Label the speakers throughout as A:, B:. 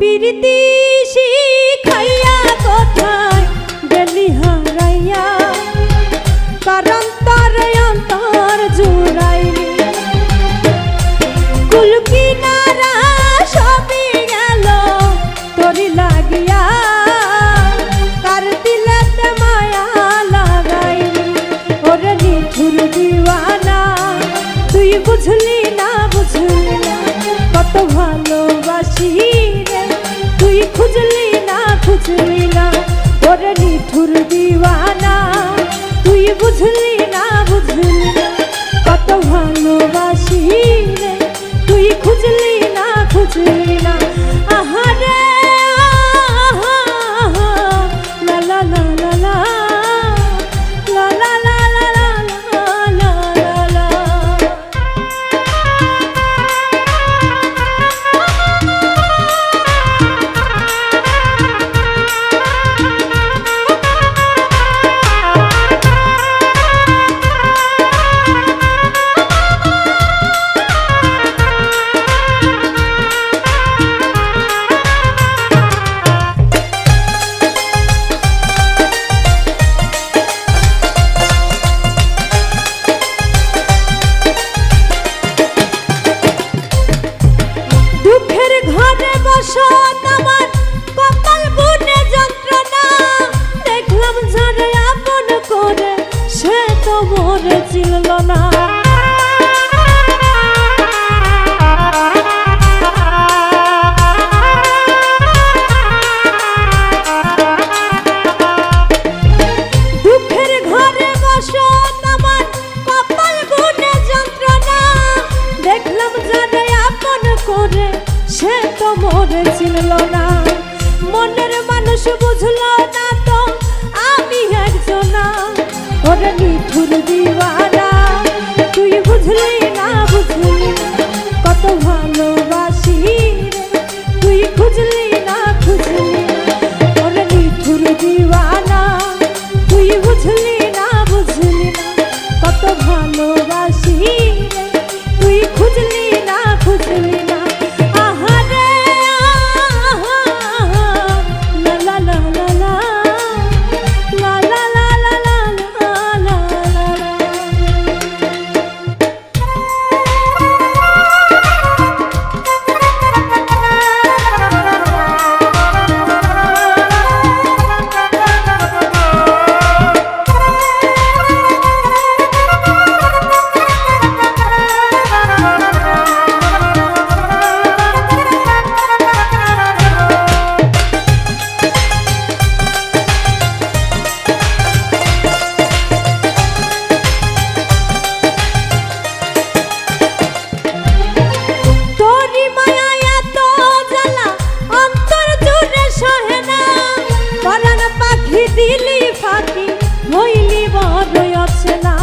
A: পিরিতি শিখাইয়া কোথায় গেলি হারাইয়া, কারণ তোর অন্তর জুড়াইলি। কুল কিনারা সবই গেল তোরি লাগিয়া, কার দিলেতে মায়া লাগাইলি। ওরে নিঠুর দিওয়ানা, তুই বুঝলি না বুঝলি না কত ভালোবাসি রে, তুই খুঁজলি না খুঁজলি না। ওরে নিঠুর দিওয়ানা, তুই বুঝলি না বুঝলি না কত ভালোবাসি রে, তুই খুঁজলি না খুঁজলি না। আহারে আহা আহা, লা লা লা লা লা, লা লা লা লা লা লা লা লা। আমার কপাল বুনে যন্ত্রণা, দেখলাম যারে আপন করে সে তো মরে চিনল না। দুঃখের ঘরে বসত আমার কপাল বুনে যন্ত্রণা, দেখলাম যারে আপন করে সে তো মরে চিনল না। মনের মানুষ বুঝলো না তো আমি একজনা, ওরে নিঠুর দিওয়ানা, তুই বুঝলি না বুঝলি না কত ভালোবাসি রে, তুই খুঁজলি না খুঁজলি না। ওরে নিঠুর দিওয়ানা, তুই বুঝলি না বুঝলি না কত ভালোবাসি রে, তুই খুঁজলি না খুঁজলি না। দিলি ফাঁকি হইলি বড়ই অচেনা,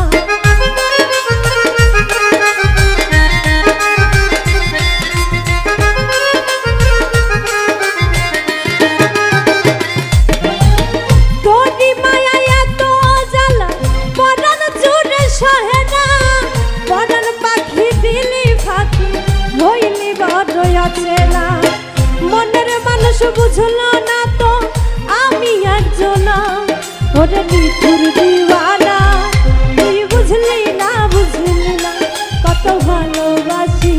A: তোরি মায়া এত জ্বালা পরাণ জুড়ে সহে না, পরাণ পাখি দিলি ফাঁকি হইলি বড়ই অচেনা। মনের মানুষ বুঝলো না তো আমি একজনা, ওরে নিঠুর দিওয়ানা, তুই বুঝলি না বুঝলি না কত ভালোবাসি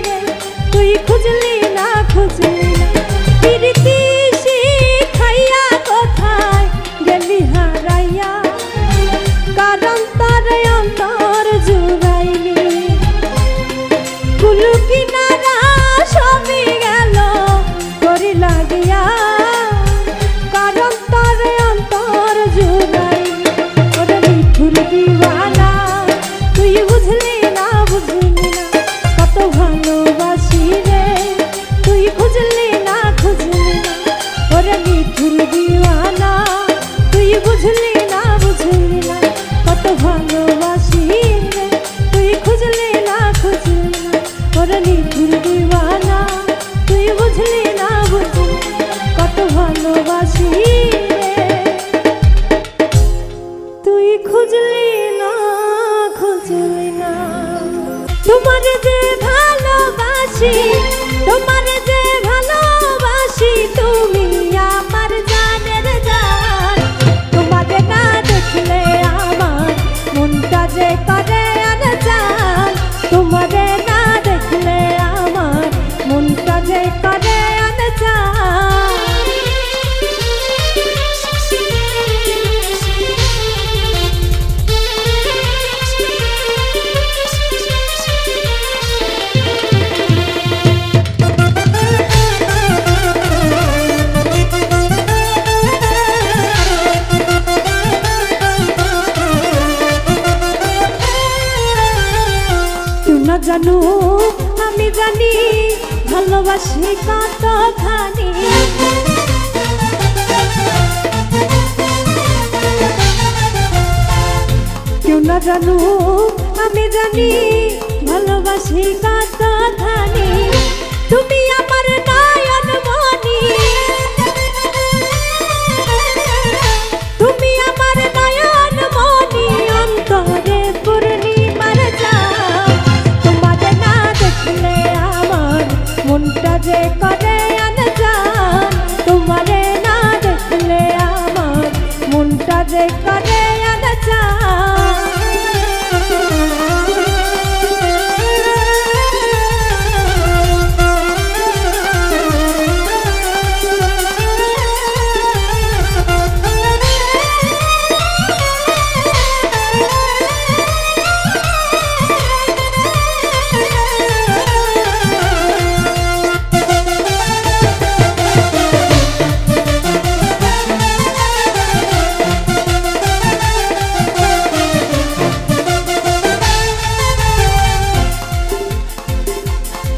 A: রে, তুই খুঁজলি না খুঁজলি না। পিরিতি শিখাইয়া কোথায় গেলি হারাইয়া, কারণ তোর অন্তর জুড়াইলি। কুল কিনারা সবই গেল তোরি লাগিয়া, কারণ তোর অন্তর জুড়াইলি। ওরে নিঠুর দিওয়ানা, তুই বুঝলি না বুঝলি না কত ভালোবাসি রে, তুই খুঁজলি না খুঁজলি না। ওরে নিঠুর দিওয়ানা, তুই বুঝলি না বুঝলি না কত ভালোবাসি রে, তুই খুঁজলি না খুঁজলি না। ওরে নিঠুর দিওয়ানা, তুই বুঝলি না বুঝলি না কত ভালোবাসি রে, তুই খুঁজলি না খুঁজলি না। তোমার যে ভালোবাসি, তোমার যে ভালোবাসি না জানো আমি জানি ভালোবাসি কতখানি। কেউ না জানো আমি জানি ভালোবাসি কতখানি। তুমি আমার নয়ন মনি, তুমি আমার নয়ন মনি, অন্তরে পূর্ণিমার চাঁদ। তোমার না দেখলে আমার মনটা যে করে আনজান। তোমার না দেখলে আমার মনটা যে করে আনজান।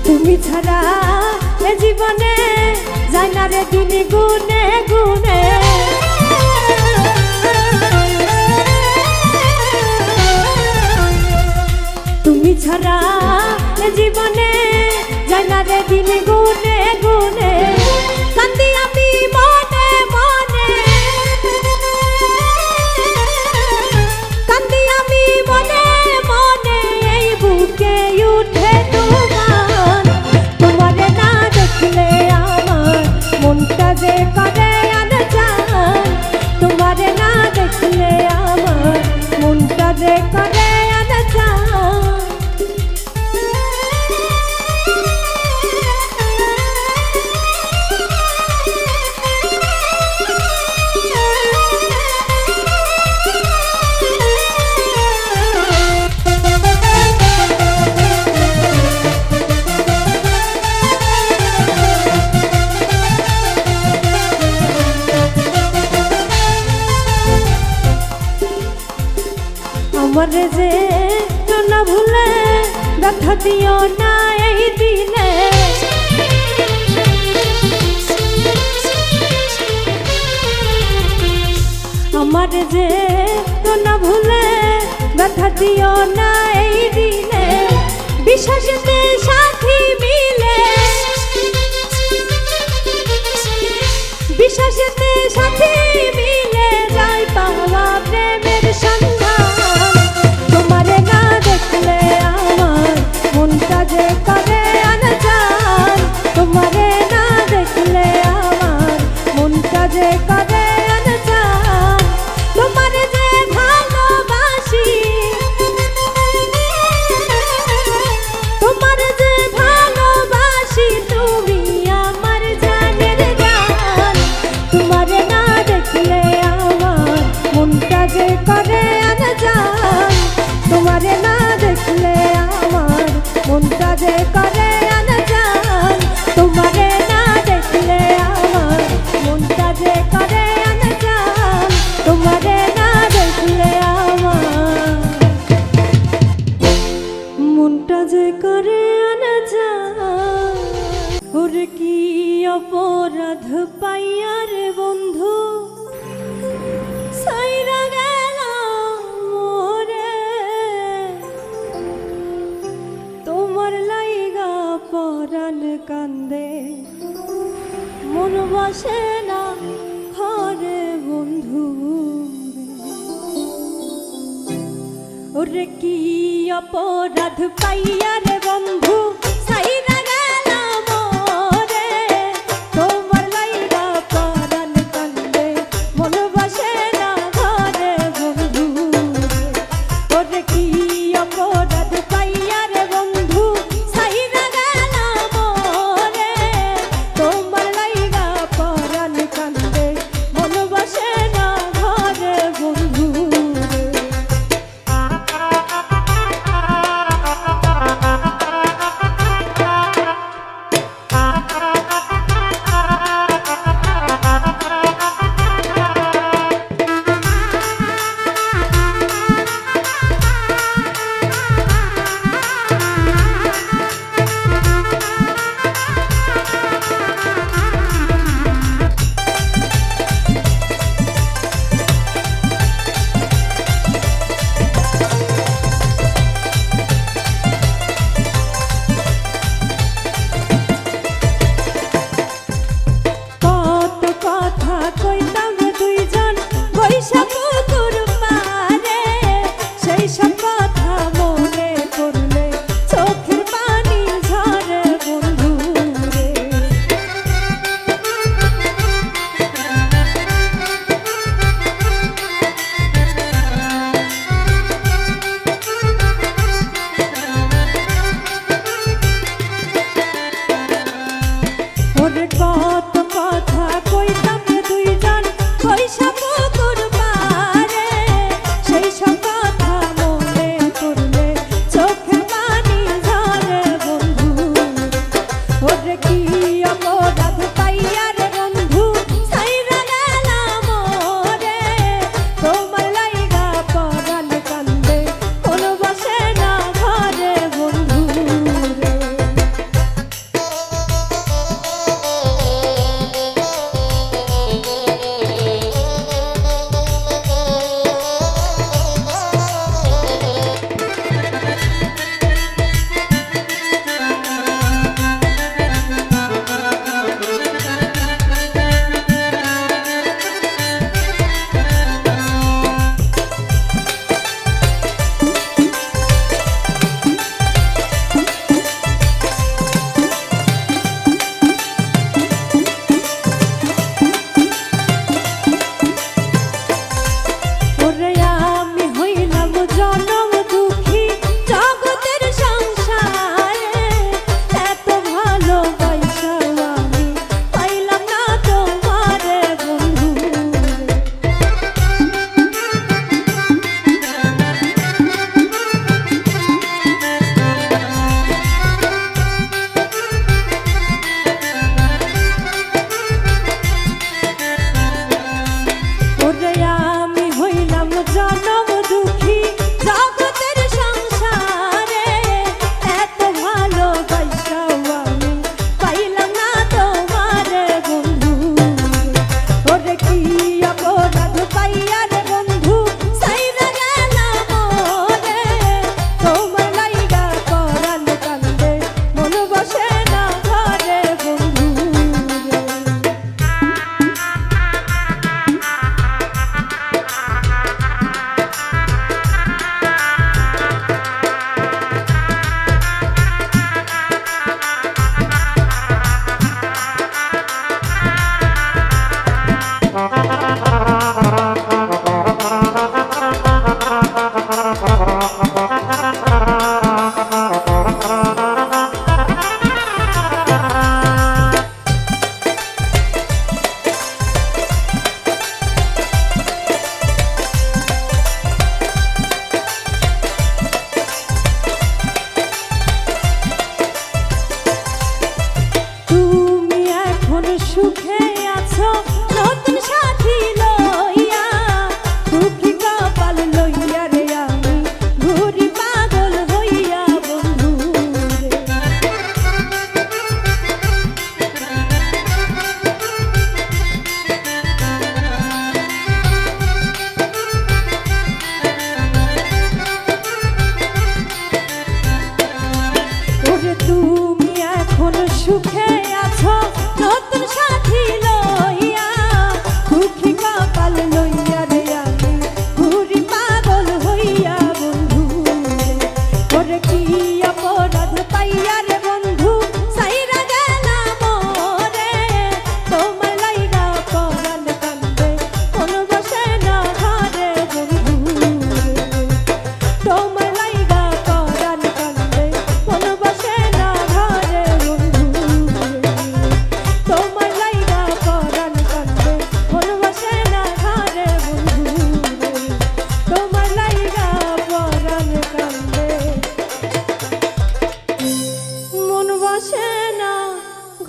A: তুমি ছাড়া এ জীবনে যায় না রে দিন গুনে গুনে। তুমি ছাড়া এ জীবনে যায় না রে দিন গুনে গুনে। কান্দি আমি মনে মনে, কান্দি আমি মনে মনে, এই বুকে উঠে তুফান। তোমারে না দেখলে আমার মনটা যে করে আনজান। তোমারে না দেখলে আমার মনটা যে করে আনজান। আমারে যে না ভুলে ব্যথা দিও না এই দিনে। আমারে যে না ভুলে ব্যথা দিও না এই দিনে। বিশ্বাসেতে সাথী মিলে, বিশ্বাসেতে সাথী মিলে যায় পাওয়া প্রেমের সন্ধান। তোমারে না দেখলে আমার মনটা যে করে আনজান। তোমারে না দেখলে আমার মনটা যে করে আনজান। তোমারে যে ভালোবাসি, তোমারে যে ভালোবাসি, তুমি আমার জানের জান। তোমারে না দেখলে আমার মনটা যে করে আনজান। তোমারে না দেখলে আমার মনটা যে করে আনজান। তোমারে না দেখলে আমার মনটা যে করে আনজান। তোমারে না দেখলে আমার মনটা যে করে আনজান। ওরে কি অপরাধ পাইয়া রে বন্ধু সাইরা গেল মোরে। তোমার লাইগা পরাণ কান্দে, মন বসে না ঘরে বন্ধু। ওরে কি অপরাধ পাইয়া রে বন্ধু সাইরা গেল মোরে। তোমার লাইগা পরাণ কান্দে, মন বসে না ঘরে বন্ধু। ওরে কি অপরাধ পাইয়া রে বন্ধু সাইরা গেল মোরে। তোমার লাইগা পরাণ কান্দে, মন বসে না ঘরে বন্ধু। তুমি এখন সুখে আছো নতুন সাথী লইয়া, দুঃখী কপাল লইয়া রে আমি ঘুরি পাগল হইয়া বন্ধু। ওরে কি অপরাধ পাইয়া রে বন্ধু সাইরা গেলা মোরে, তোমার লাইগা পরাণ কান্দে মন বসে না ঘরে বন্ধু। তোমার লাইগা পরাণ কান্দে মন বসে না ঘরে বন্ধু। তোমার লাইগা পরাণ কান্দে মন বসে না ঘরে বন্ধু। তোমার লাইগা পরাণ কান্দে মন বসে না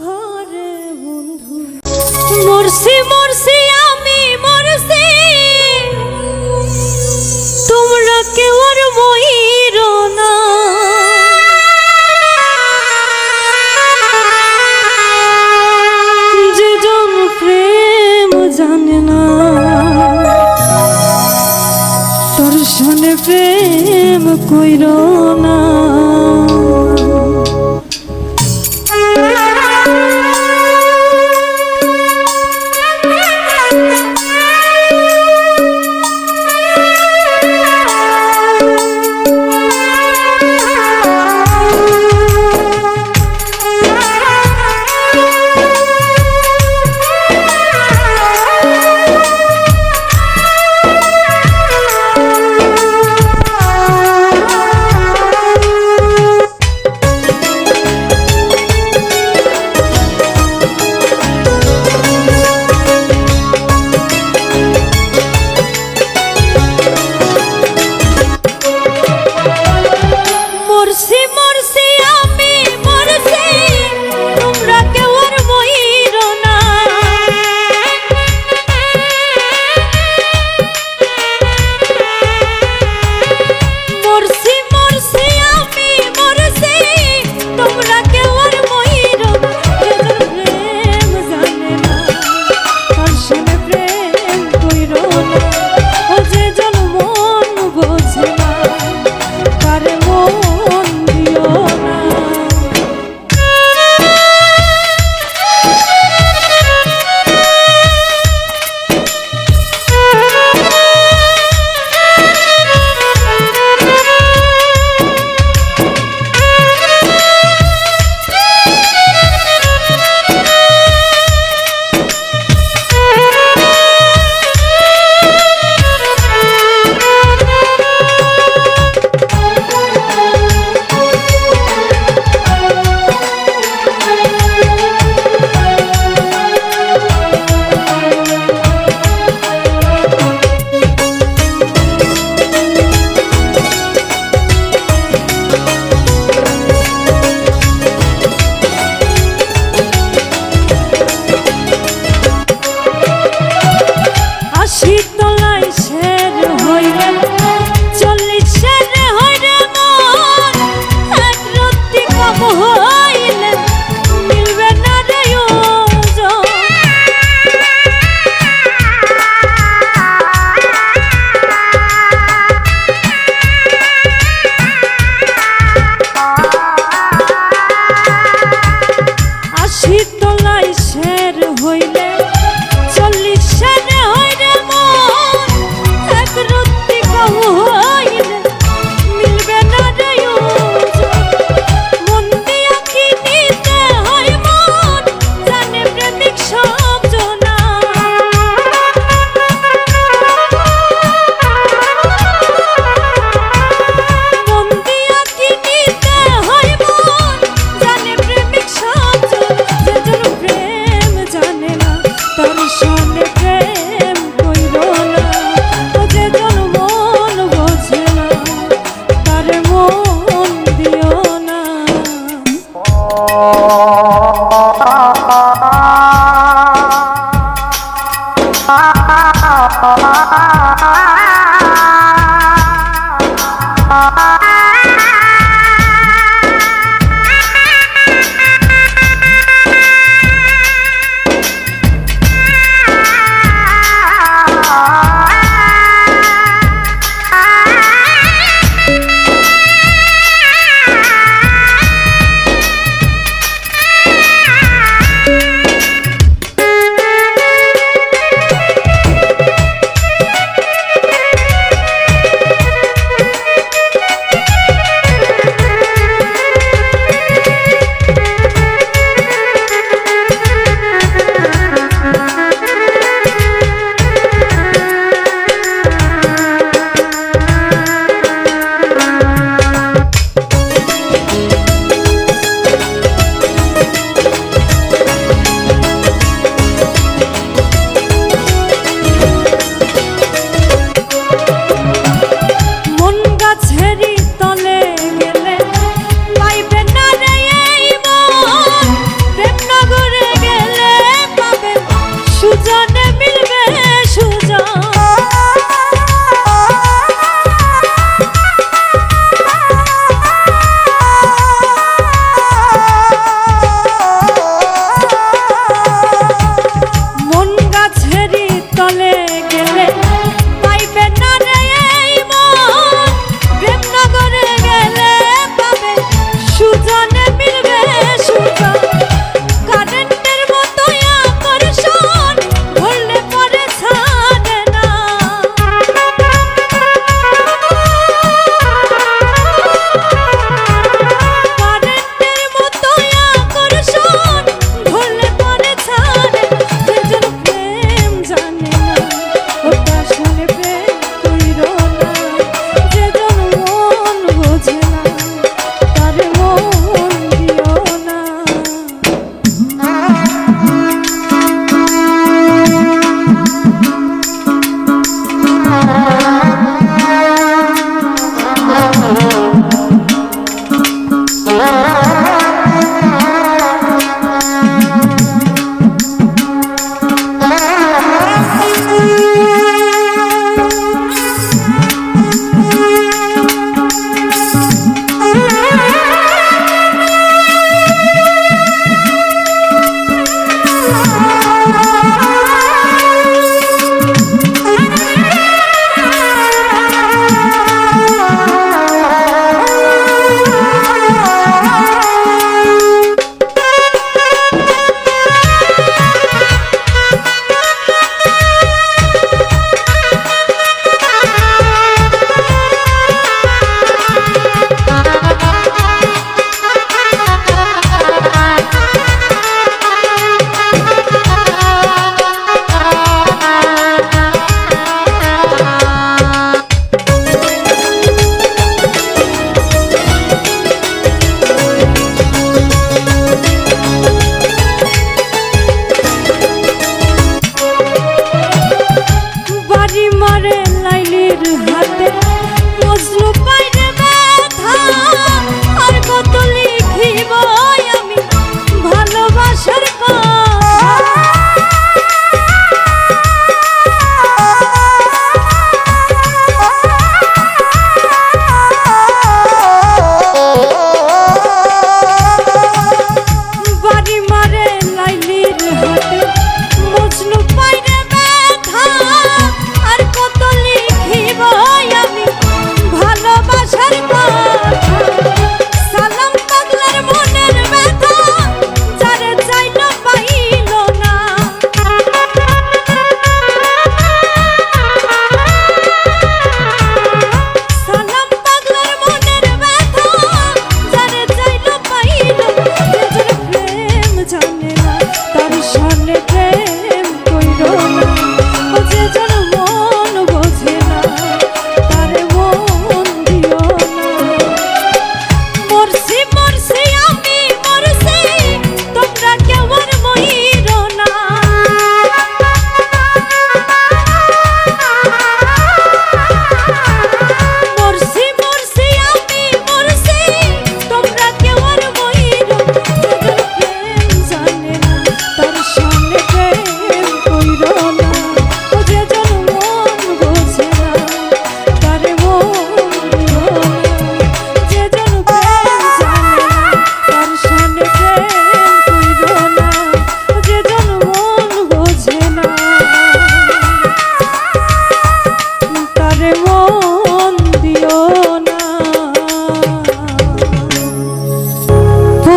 A: ঘরে বন্ধু। মরছি মরছি আমি মরছি, তোমরা কেউ আর মইরো না। যে জন প্রেম জানে না তোর সনে প্রেম কইরো না।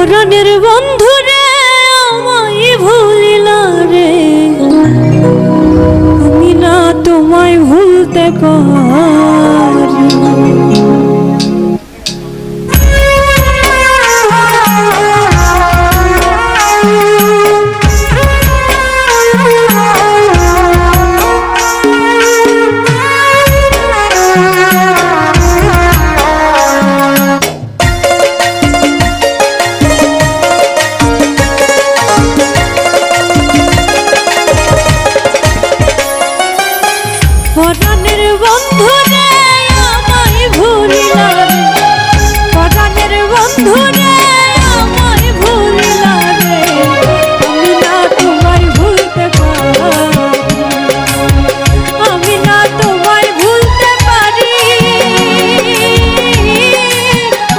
A: পরাণের বন্ধু রে আমায় ভুলিলা রে, আমি না তোমায় ভুলতে পারি। পরাণের বন্ধু রে আমায় ভুলিলা রে, পরাণের বন্ধু রে আমায় ভুলিলা রে, আমি না তোমায় ভুলতে পারি, আমি না তোমায় ভুলতে পারি।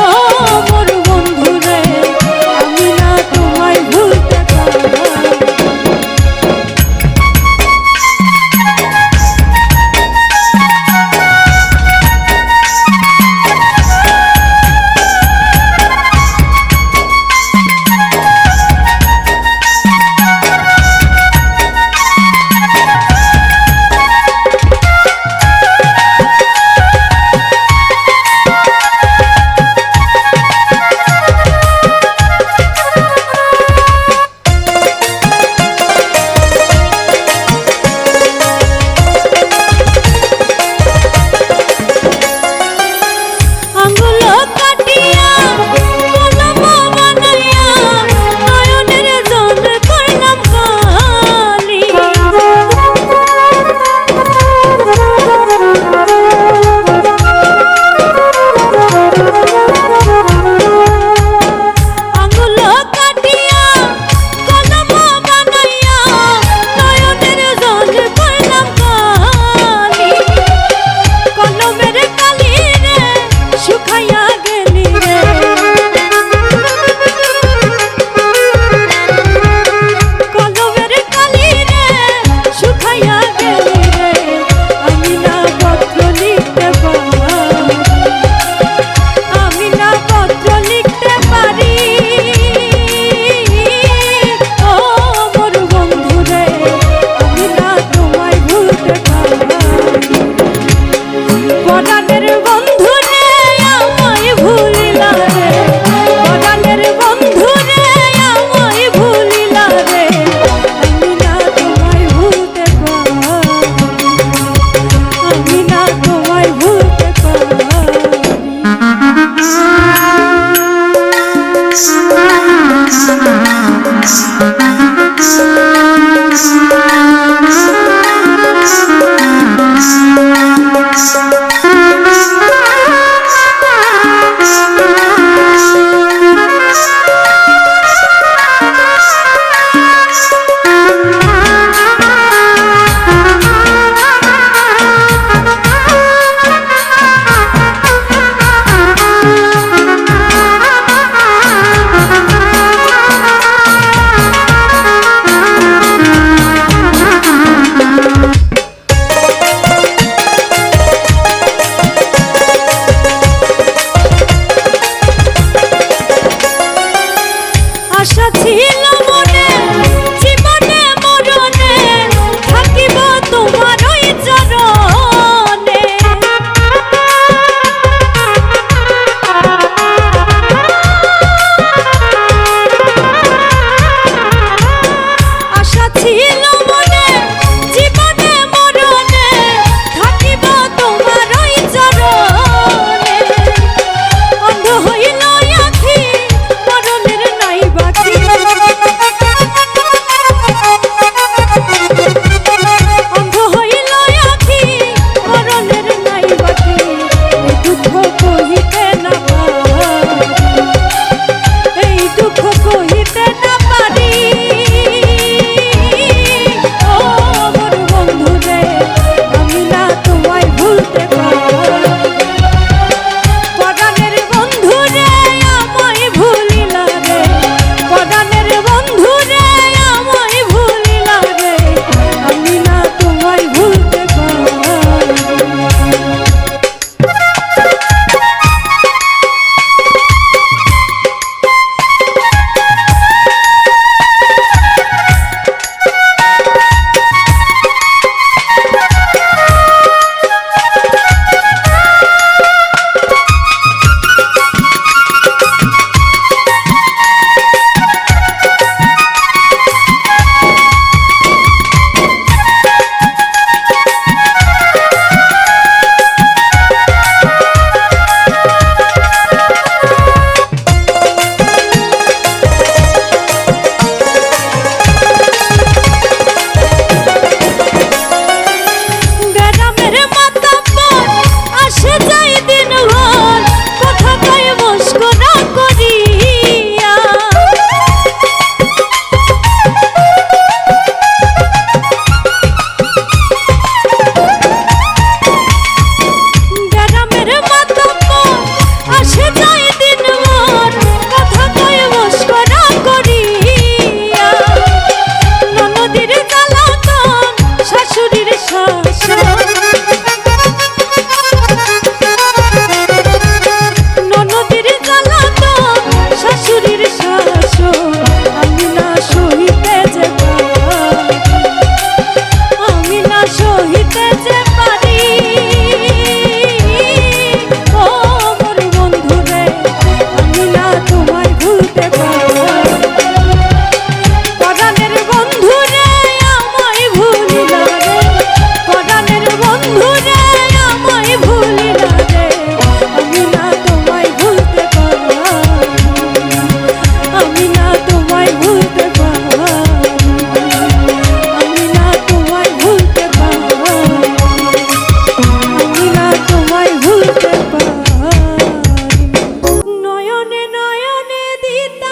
A: ও মোর বন্ধু রে আমি না তোমায় ভুলতে পারি।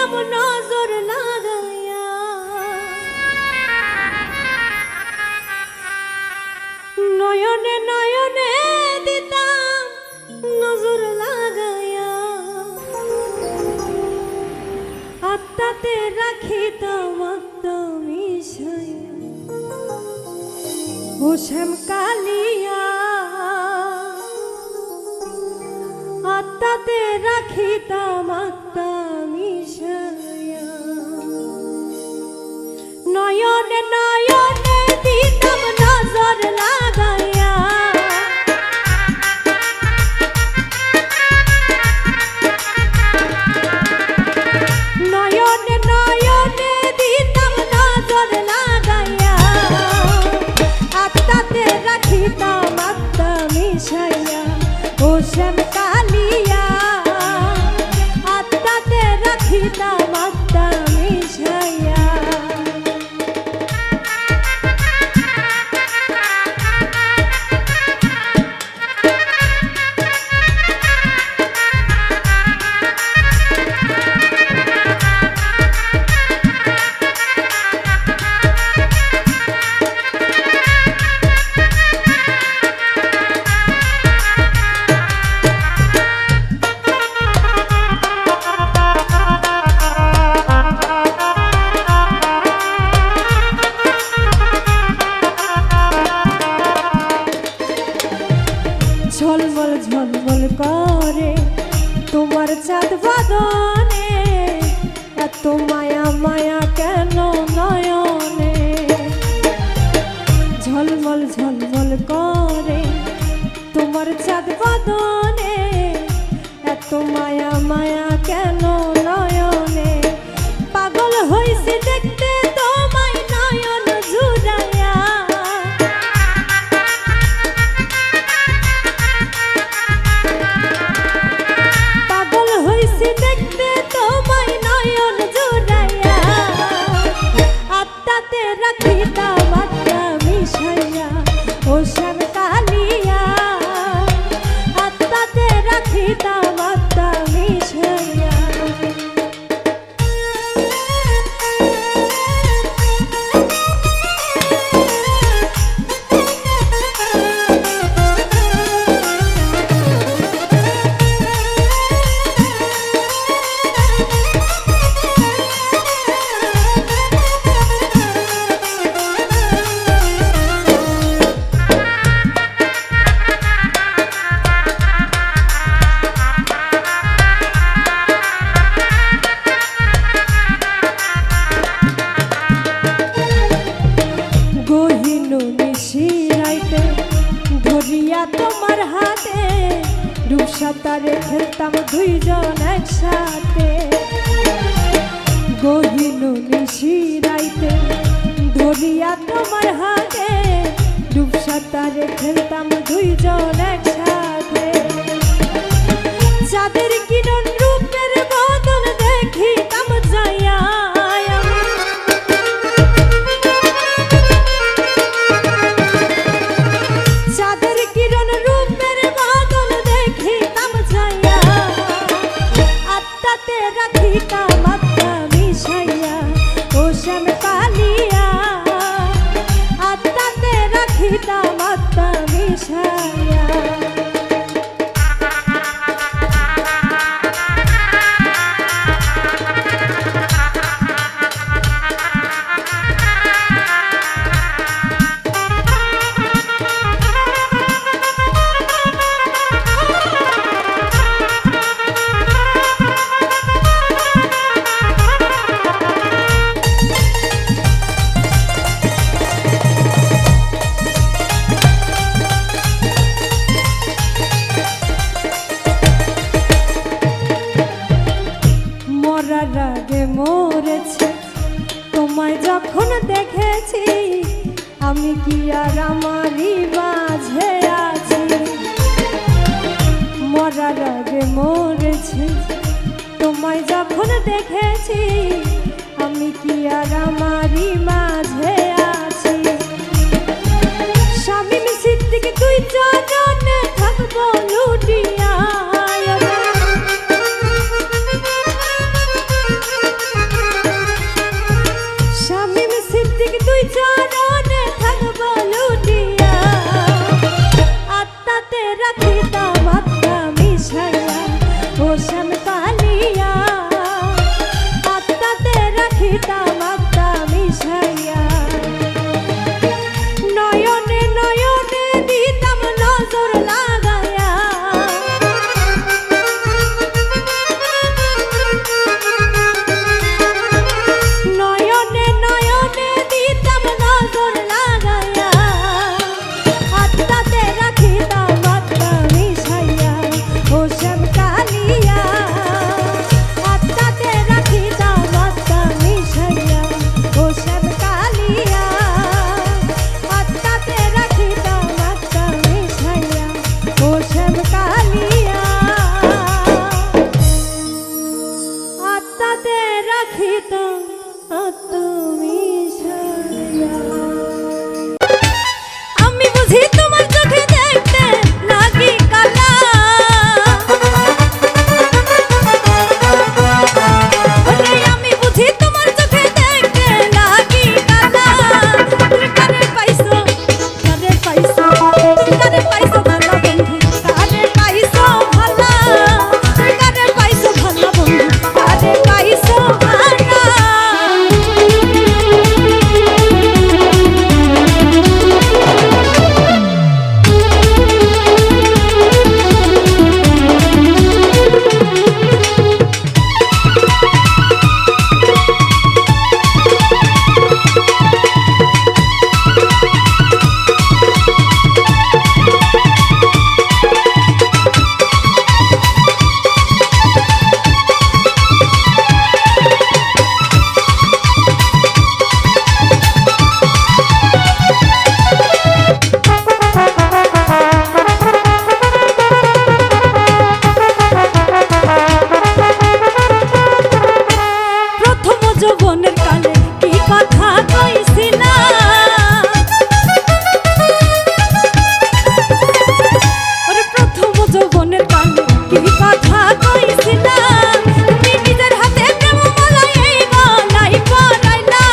A: দিতাম নজর লাগাইয়া, নয়নে নয়নে দিতাম নজর লাগাইয়া, আত্মাতে রাখিতাম আত্মা মিশাইয়া। ও শ্যাম কালিয়া আত্মাতে রাখিতাম আত্মা মিশাইয়া, নয়নে নয়নে দিতাম নজর লাগাইয়া, নয়নে নয়নে দিতাম নজর লাগাইয়া, আত্মাতে রাখিতাম আত্মা মিশাইয়া। ও শ্যাম কালিয়া আত্মাতে রাখিতাম আত্মা মিশাইয়া। ঝলমল ঝলমল করে তোমার চাঁদ বদনে, এত মায়া মায়া কেন নয়নে। ঝলমল ঝলমল করে তোমার চাঁদ বদনে, এত মায়া মায়া কেন নয়নে। পাগল হইছে দেখতে তোমায় নয়ন জুড়াইয়া, দেখতে তোমায় নয়ন জুড়াইয়া, আত্মাতে রাখিতাম আত্মা মিশাইয়া। ও শ্যাম কালিয়া আত্মাতে রাখিতাম আত্মা মিশাইয়া। ধরিয়া তোমার হাতে রূপসাতারে খেলতাম দুইজন একসাথে, গহিন নিশিরাইতে ধরিয়া তোমার হাতে রূপসাতারে খেলতাম দুইজন একসাথে। চাঁদের কিরণ রূপের বদন দেখিতাম যাইয়া, চাঁদের কিরণ রূপের বদন দেখিতাম যাইয়া, আত্মাতে রাখিতাম আত্মা মিশাইয়া। ও শ্যাম কালিয়া আত্মাতে রাখিতাম আত্মা মিশাইয়া। মরার আগে মরেছি তোমায় যখন দেখেছি, আমি কি আর আমারই মাঝে আছি। মরার আগে মরেছি তোমায় যখন দেখেছি, আমি কি আর আমারই মাঝে আছি। স্বামী সিদ্দিক তুই চরণে থাকবো লুটিয়া, রাখিতাম আত্মা মিশাইয়া নয়নে নয়নে দিতাম নজর লাগায়া নয়নে নয়নে দিতাম নজর লাগায়া আত্মাতে রাখিতাম আত্মা মিশাইয়া ও শ্যাম কালিয়া আত্মাতে রাখিতাম আত্মা মিশাইয়া ও শ্যাম কালিয়া আত্মাতে রাখিতাম আত্মা মিশাইয়া ও শ্যাম কালিয়া আত্মাতে রাখিতাম আত্মা মিশাইয়া আমি বুঝি তোমার চোখে দেখতে লাগি কালা ওরে আমি বুঝি তোমার চোখে দেখতে লাগি কালা তুমি কারে পাইছো ভালো বন্ধু কারে পাইছো ভালো তুমি কারে পাইছো ভালো বন্ধু কারে পাইছো ভালো প্রথম যৌবনের কালে কি কথা কইছিলা ওরে প্রথম যৌবনের কালে কি কথা কইছিলা তুমি নিজের হাতে প্রেম মালা এই গলায় পরাইলা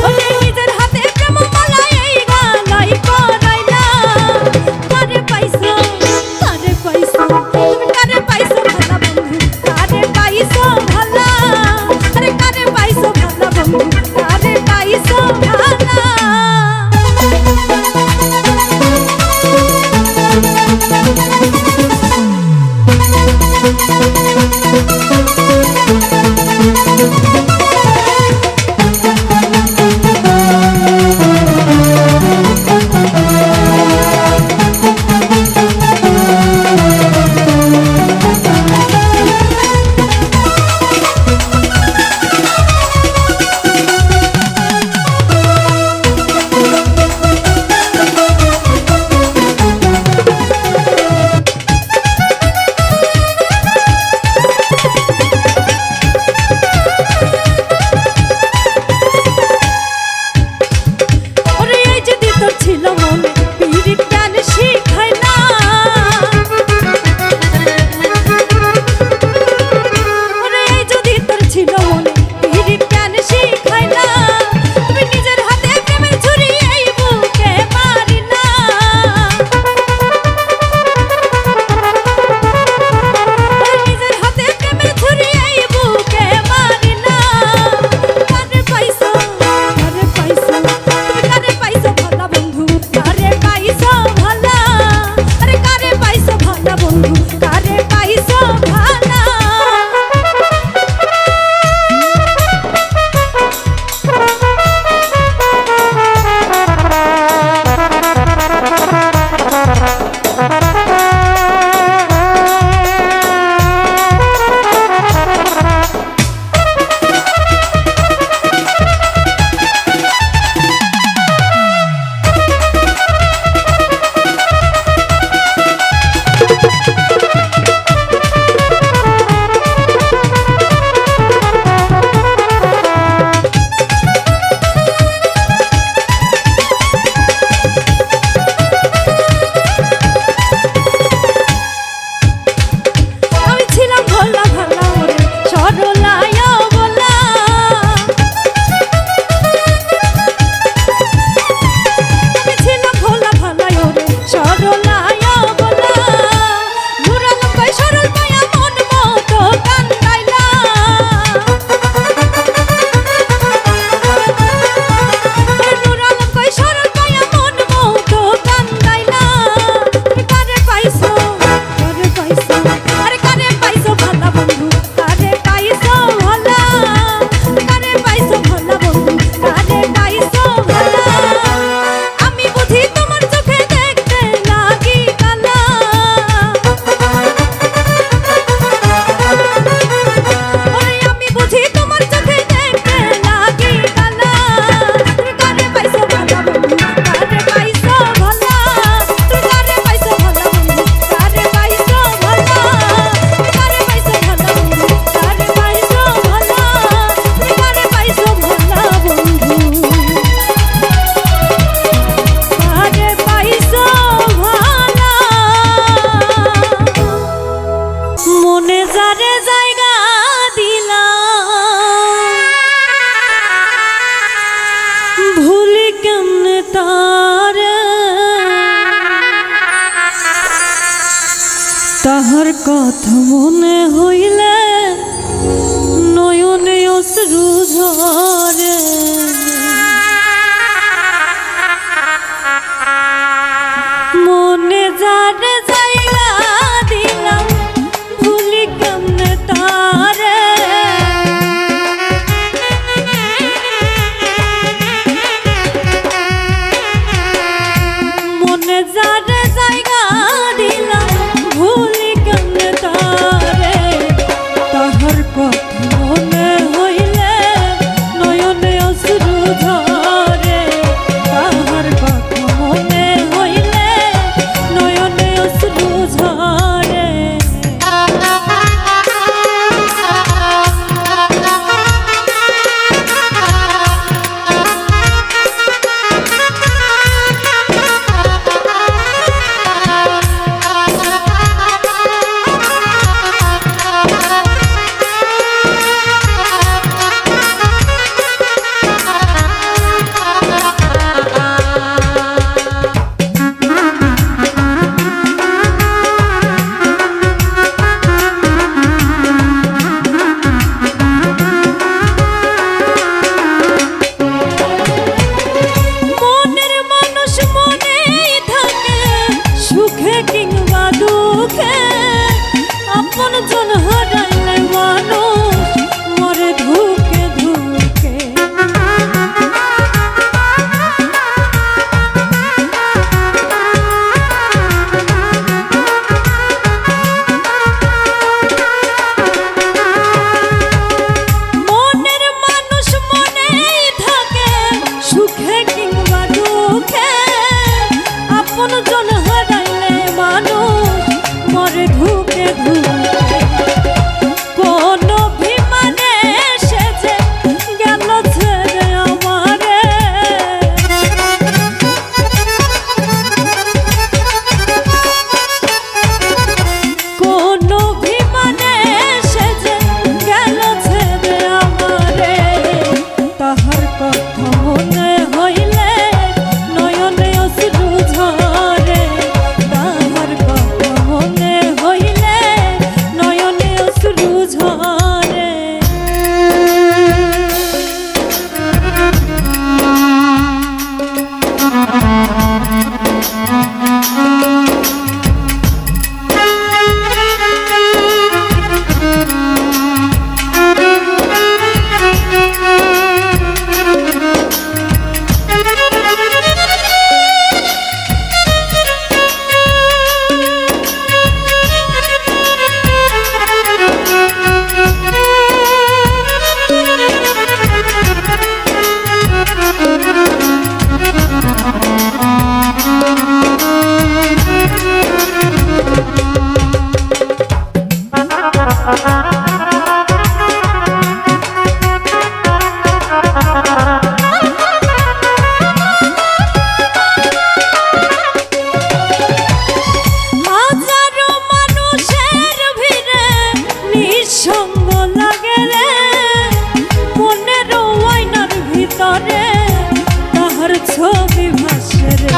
A: ওরে নিজের হাতে প্রেম মালা এই গলায় পরাইলা কারে পাইছো তুমি কারে পাইছো ভালো বন্ধু মনে যারে জায়গা দিলাম ভুলি কেমনে তারে তাহার কথা মনে হইলে নয়নে অশ্রু ঝরে মনে যারে জায়গা দিলাম ভুলি কেমনে তারে মনে যারে জায়গা দিলাম ভুলি কেমনে তারে তাহার কথা মনে হইলে নয়নে অশ্রু ঝরে তাহার কথা মনে হইলে নয়নে অশ্রু ঝরে আপন জন হারাইলে মানুষ মরে ধুকে ধুকে মনের মানুষ মনেই থাকে সুখে কিংবা দুঃখে আপন জন হারাইলে মানুষ মরে ধুকে ধুকে কোন অভিমানে সেজে গেল ছেড়ে আমারে কোন অভিমানে সেজে গেল ছেড়ে আমারে তাহার কথা মনে হইলে নয়নে অশ্রু ঝরে তাহার কথা মনে হইলে নয়নে অশ্রু ঝরে হাজারো মানুষের ভিড়ে নিঃসঙ্গ লাগে রে মনের আয়নার ভিতরে তাহার ছবি ভাসে রে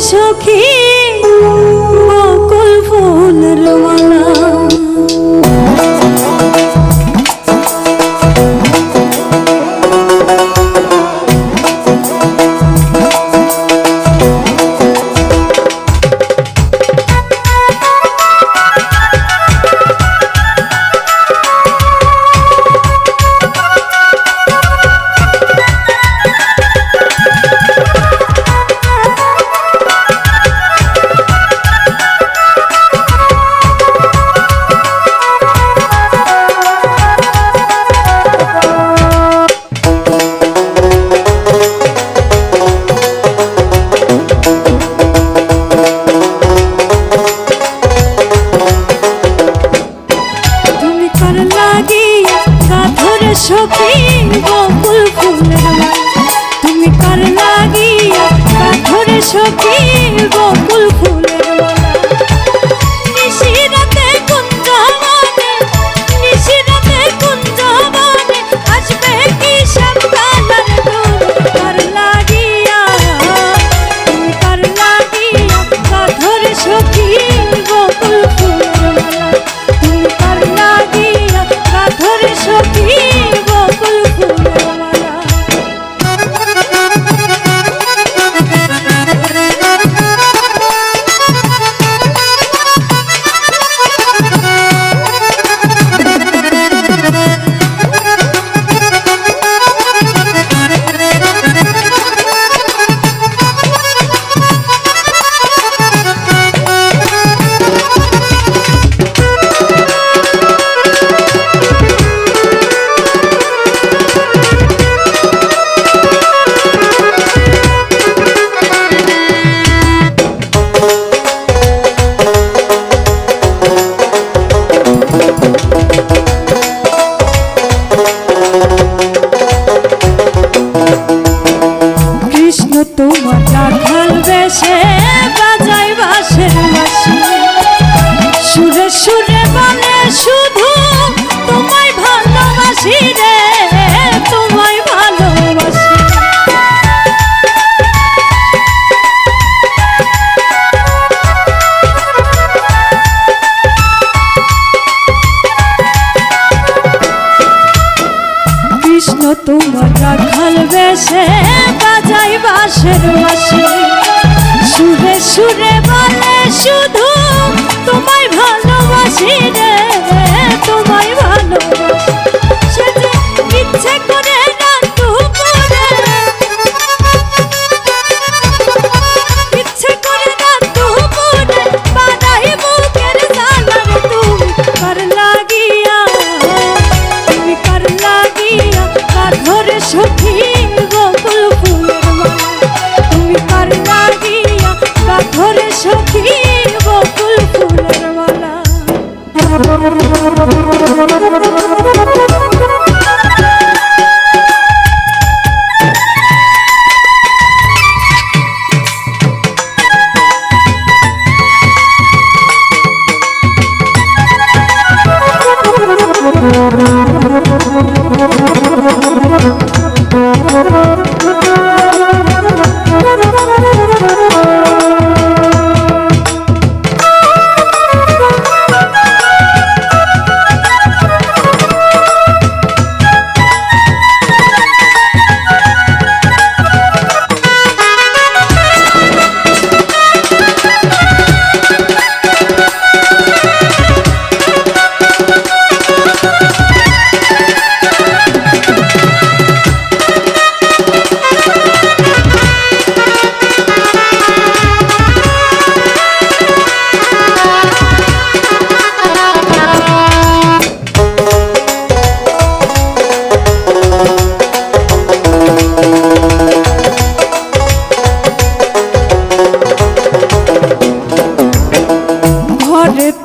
A: সখী বকুল ফুলের মালা সখী বকুল ফুলের মালা তুমি কার লাগিয়া কাঠরে সখী বকুল ফুলের মালা নিশিরাতে কুঞ্জবনে নিশিরাতে কুঞ্জবনে আসবে কি সকালার তুমি কার লাগিয়া কাঠরে সখী বকুল ফুলের মালা তুমি কার লাগিয়া কাঠরে সখী তোমার রাখাল বেশে বাজাই বাঁশের বাঁশি সুরে সুরে বলে শুধু তোমায় ভালোবাসি রে তোমায় ভালোবাসি কৃষ্ণ তোমার রাখাল বেশে বাজাই বাঁশের বাঁশি সুরে সুরে বলে শুধু তোমায় ভালোবাসি রে তোমায় ভালোবাসি সে যে ইচ্ছে করে রাত দুপুরে ইচ্ছে করে রাত দুপুরে বাড়াই বুকের জ্বালা রে তুমি কার লাগিয়া কাঠরে সখী বকুল ফুলের মালা তুমি কার লাগিয়া কাঠরে সখী বকুল ফুলের মালা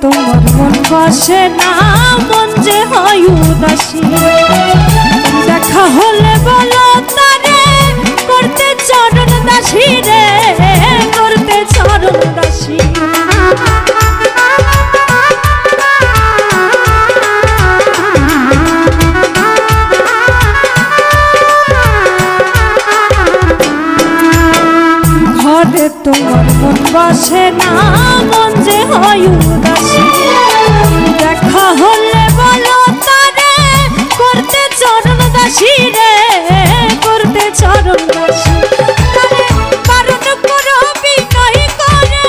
A: তোমার মন বসে না মন যে হয় উদাসী দেখা হলে বলো তারে করতে চরণ দাসী রে করতে চরণ দাসী ঘরে তোমার মন বসে না মন যে হয় উদাসী দেখা হলে বলো তারে করতে চরণ দাসী রে করতে চরণ দাসী তারে বারণ করো বিনয় করে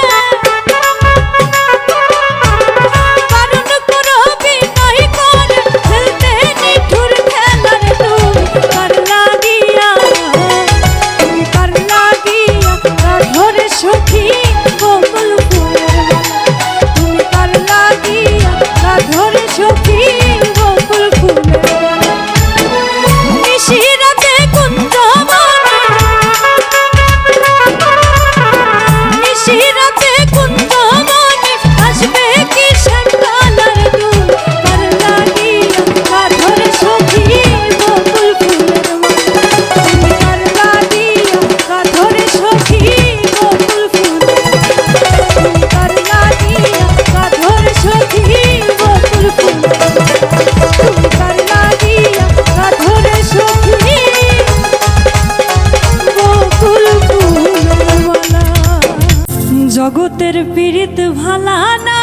A: বারণ করো বিনয় করে খেলতে নিঠুর খেলার তুমি কার লাগিয়া ধরে সখী বকুল ফুলের তুমি কার লাগিয়া ধরে সখী বকুল ফুলের নিশিরাতে কুঞ্জ নিশিরাতে কুঞ্জ মনে আসবে কি সন্তানার তুমি কার লাগিয়া ধরে সখী বকুল ফুলের তুমি কার লাগিয়া ধরে সখী বকুল ফুলের তুমি কার লাগিয়া ধরে সখী বকুল ফুলের তুমি কার লাগিয়া ধরে সখী বকুল ফুলের মালা জগতের পীড়িত ভালা না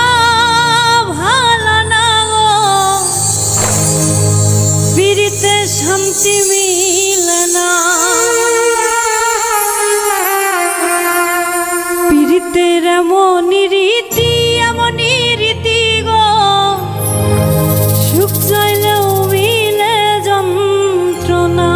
A: ভালা না গো পীড়িতে শান্তি মিলে না পীড়িতের এমনই রীতি গো সুখ চাইলেও মিলে যন্ত্রণা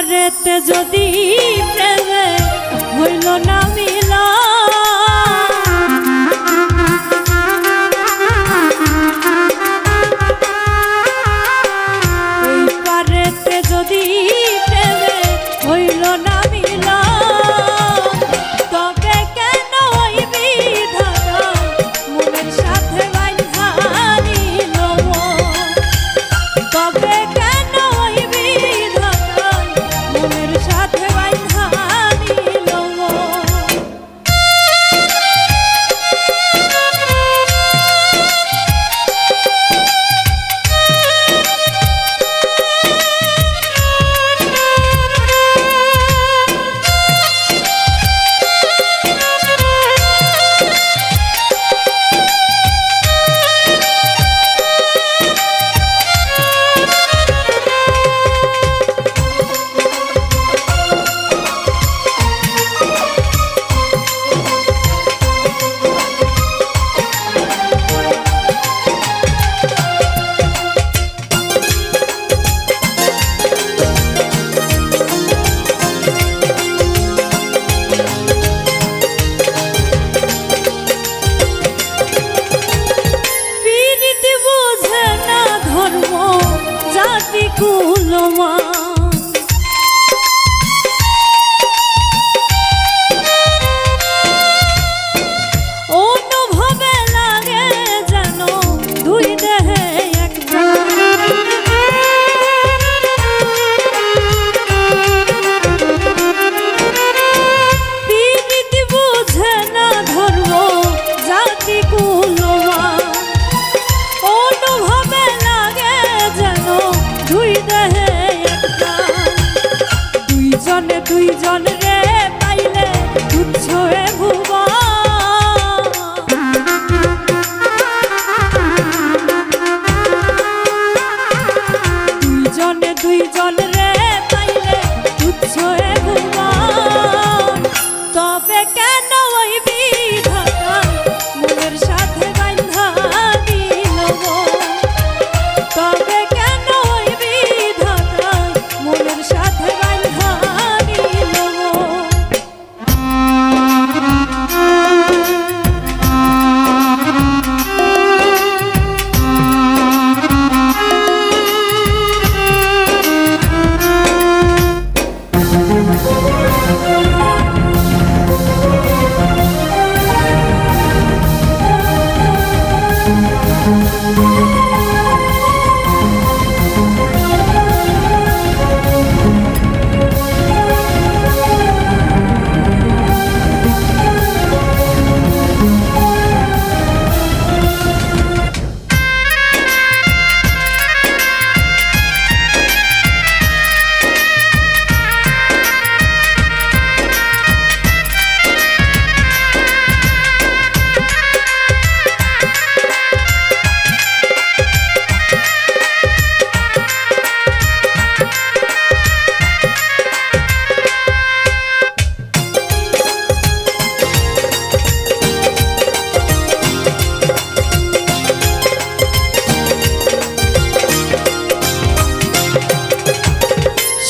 A: পারেতে যদি প্রেমে হইল না মিলা এই পারেতে যদি প্রেমে হইল না মিলা তবে কেন ওই বিধাতা মনের সাথে বাঁধা নিল তবে কেন ওই বিধাতা মনের সাথে বাঁধা নিল অনুভবে লাগে যেন দুই দেহে এক প্রীতি বুঝে না ধর্ম জাতি কুলমান অনুভবে লাগে যেন দুই দেহে দুইজন রে পাইলে তুচ্ছ এ ভুবন দুইজন রে পাইলে তুচ্ছ এ ভুবন তবে কেন ওই বিধাতা মনের সাথে বাঁধা দিল তবে কেন ওই বিধাতা মনের সাথে বাঁধা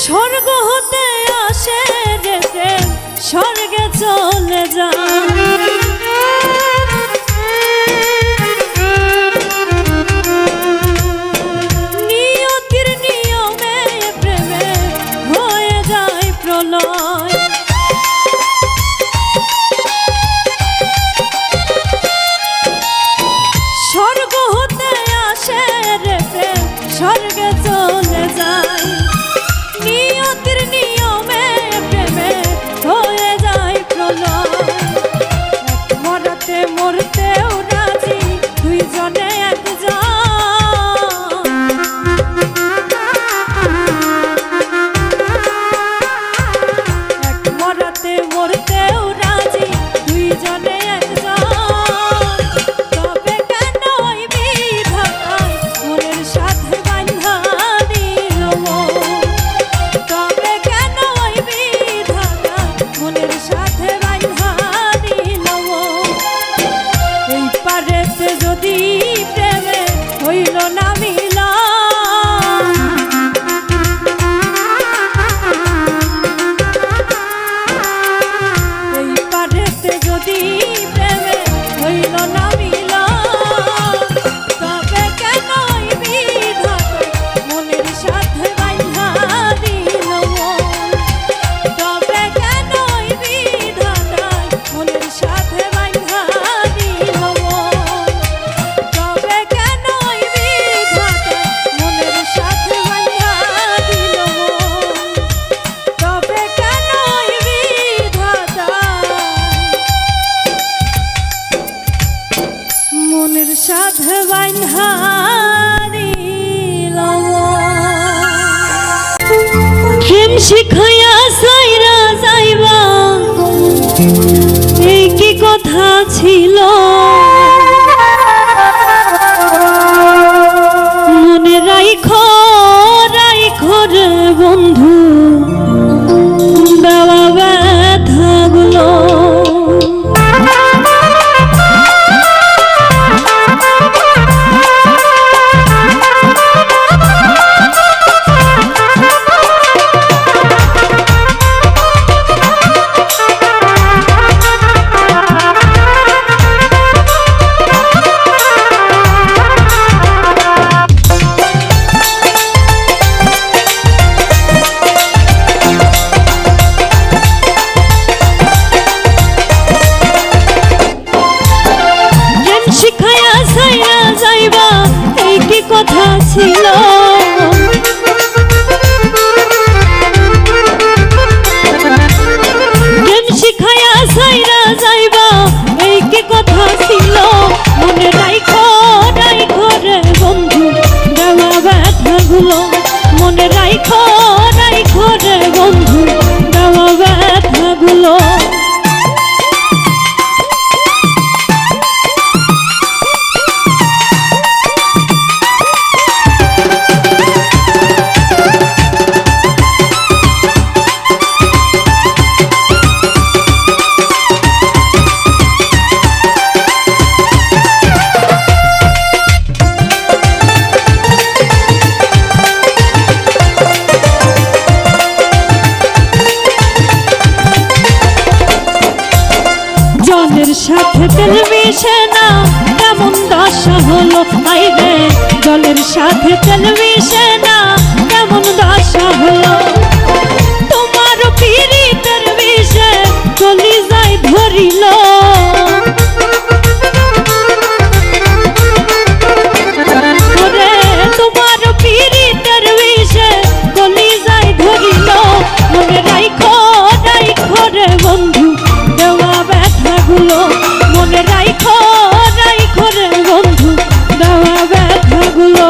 A: স্বর্গ হতে আসে যে প্রেম স্বর্গে চলে যায় নিয়তির নিয়মে প্রেমে হয়ে যায় প্রলয় স্বর্গ হতে আসে রে প্রেম স্বর্গে চলে যায় নিয়তির নিয়ম এই কি কথা ছিল মনে রাইখো রাইখো রে বন্ধু দেওয়া ব্যথাগুলো শিখায়া ছাইরা যাইবা এই কি কথা ছিল জ্ঞান শিখায়া ছাইরা যাইবা এই কি কথা ছিল মনে রাইখো রাইখো রে বন্ধু দেওয়া ব্যথাগুলো মনে রাইখো রাইখো রে বন্ধু দেওয়া ব্যথাগুলো জলের সাথে তেল মিশে না কেমন দশা হলো আইরে জলের সাথে তেল মিশে না কেমন দশা হলো তোমার পীড়িতের বিষে চলি যাই ধরিল তোমার পীড়িতের বিষে চলি যাই ধরিল মনে রাইখো রাইখো রে বন্ধু দেওয়া ব্যথাগুলো মনে রাইখো রাইখো রে বন্ধু দেওয়া ব্যথাগুলো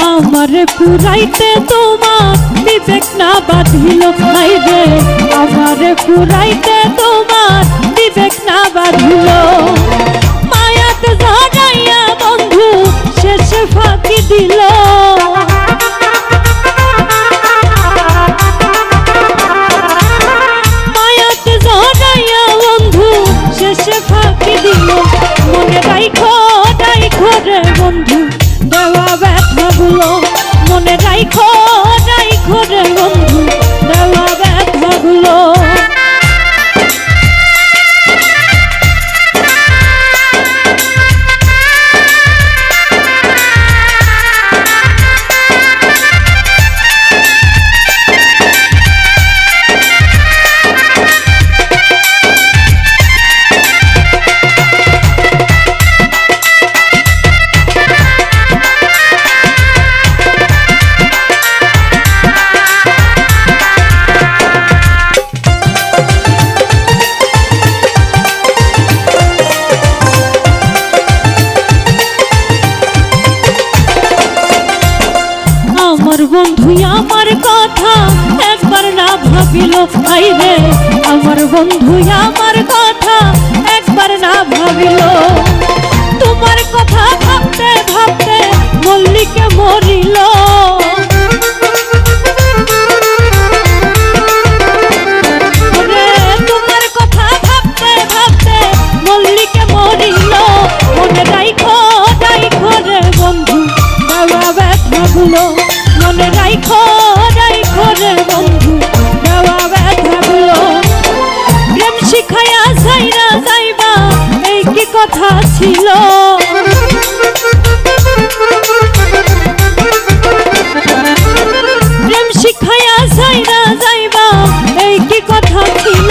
A: আমারে পুরাইতে তোমার বিবেক না বাঁধিল আইরে আমারে পুরাইতে তোমার বিবেক না বাঁধিল মায়াতে জড়াইয়া বন্ধু শেষে ফাঁকি দিল মায়াতে জড়াইয়া বন্ধু শেষে ফাঁকি দিল মনে রাইখো রাইখো রে বন্ধু দেওয়া ব্যথাগুলো মনে রাইখো রাইখো রে বন্ধু দেওয়া ব্যথাগুলো আমার বন্ধু আমার কথা একবার না ভাবিল আইরে আমার বন্ধু আমার কথা একবার না ভাবিল তোমার কথা ভাবতে ভাবতে মল্লিকে মরিল তোমার কথা ভাবতে ভাবতে মল্লিকে মরিল মনে রাইখো রাইখো রে বন্ধু দেওয়া ব্যথাগুলো মনে রাইখো রাইখো রে বন্ধু দেওয়া ব্যথাগুলো প্রেম শিখায়া ছাইরা যাইবা এই কি কথা ছিল প্রেম শিখায়া ছাইরা যাইবা এই কি কথা ছিল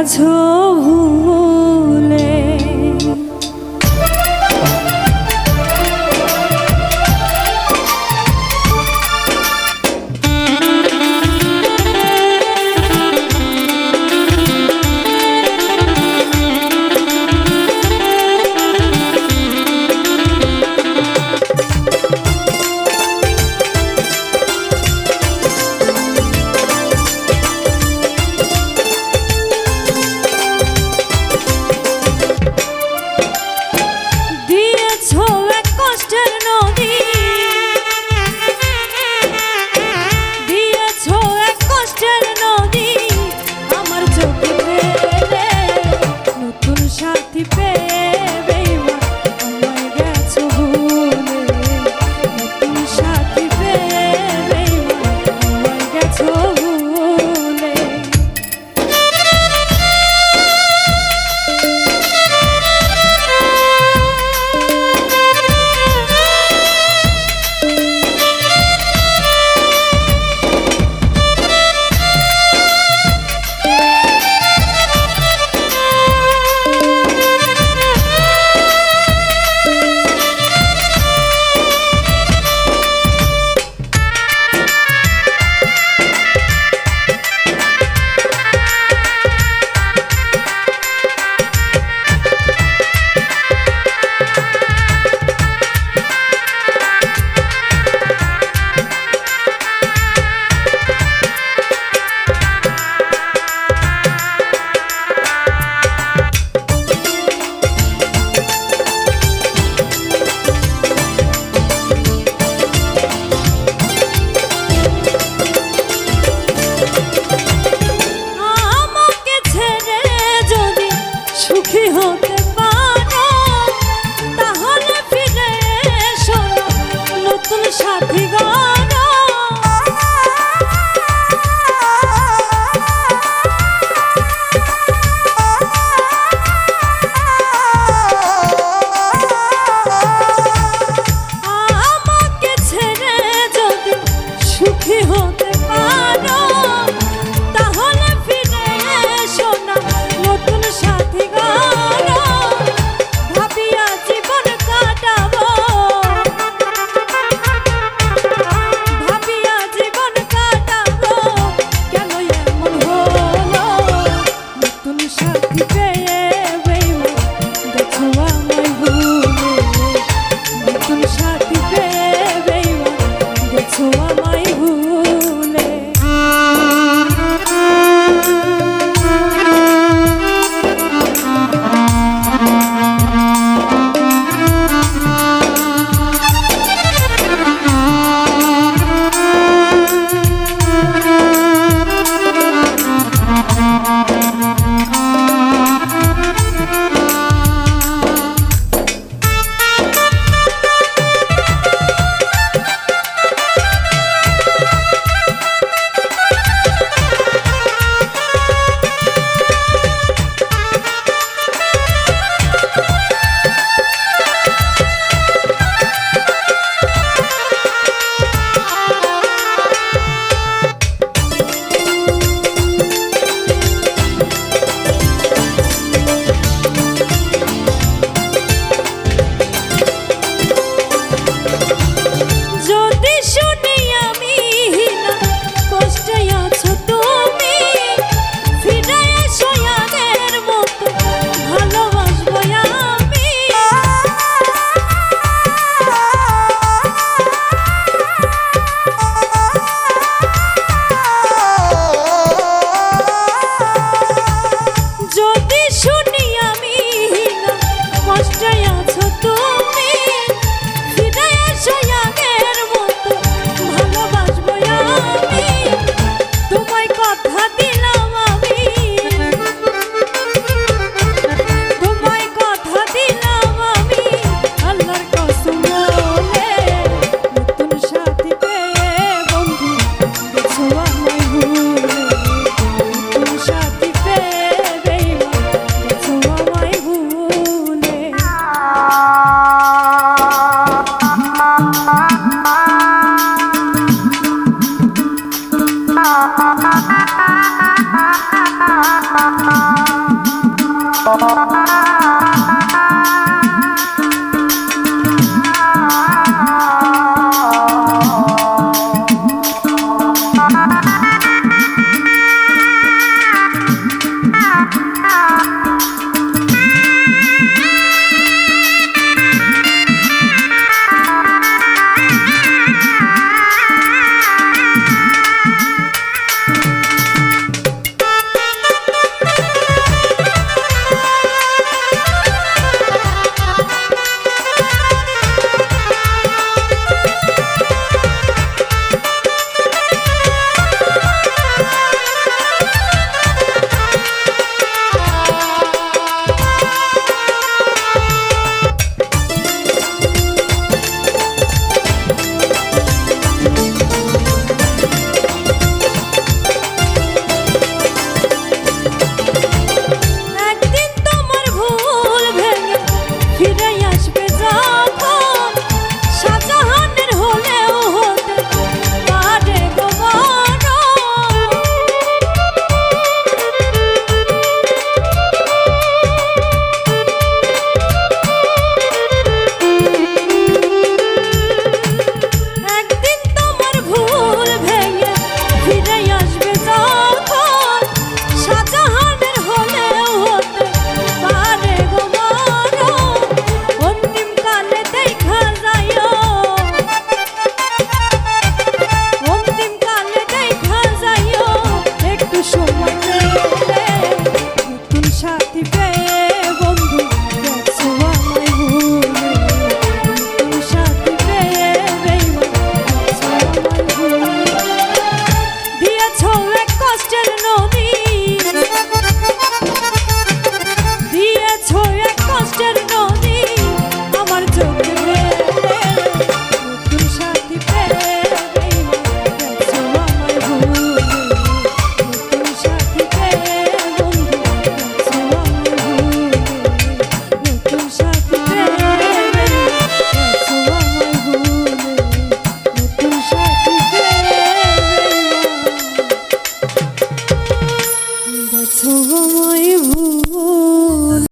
A: আছো